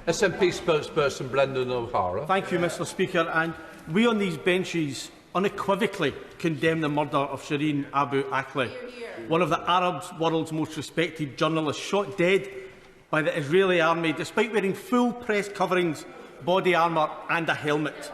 SNP spokesperson Brendan O'Hara. Thank you, Mr Speaker. And we on these benches unequivocally condemn the murder of Shireen Abu Akleh, one of the Arab world's most respected journalists, shot dead by the Israeli army despite wearing full press coverings, body armour and a helmet.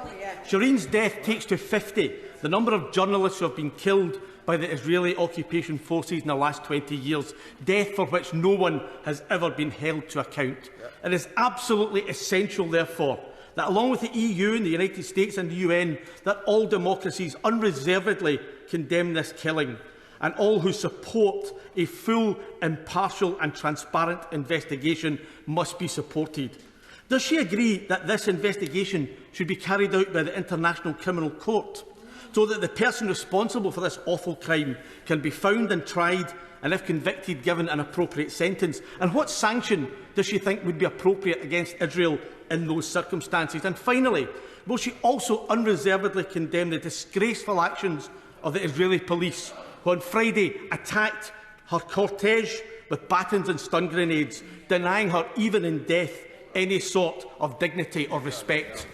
Shireen's death takes to 50 the number of journalists who have been killed by the Israeli occupation forces in the last 20 years, death for which no one has ever been held to account. It is absolutely essential, therefore, that along with the EU and the United States and the UN, that all democracies unreservedly condemn this killing, and all who support a full, impartial and transparent investigation must be supported. Does she agree that this investigation should be carried out by the International Criminal Court, so that the person responsible for this awful crime can be found and tried, and if convicted, given an appropriate sentence? And what sanction does she think would be appropriate against Israel in those circumstances? And finally, will she also unreservedly condemn the disgraceful actions of the Israeli police, who on Friday attacked her cortege with batons and stun grenades, denying her, even in death, any sort of dignity or respect?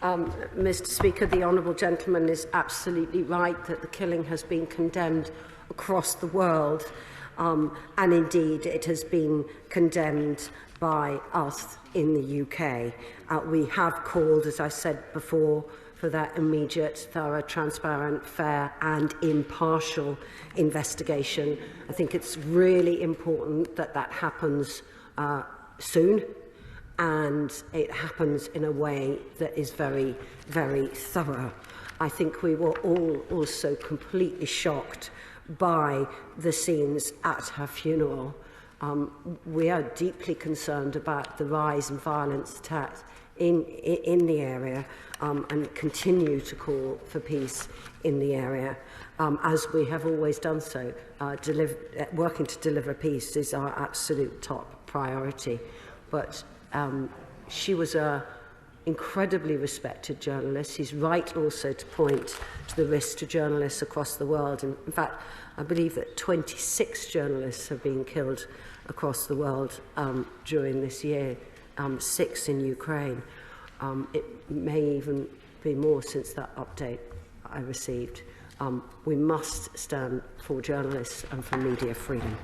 Mr Speaker, the honourable gentleman is absolutely right that the killing has been condemned across the world, and indeed it has been condemned by us in the UK. We have called, as I said before, for that immediate, thorough, transparent, fair and impartial investigation. I think it's really important that that happens soon, and it happens in a way that is very, very thorough. I think we were all also completely shocked by the scenes at her funeral. We are deeply concerned about the rise in violence attacks in the area, and continue to call for peace in the area, as we have always done so. Working to deliver peace is our absolute top priority. But she was an incredibly respected journalist. He's right also to point to the risk to journalists across the world. In fact, I believe that 26 journalists have been killed across the world during this year, 6 in Ukraine. It may even be more since that update I received. We must stand for journalists and for media freedom.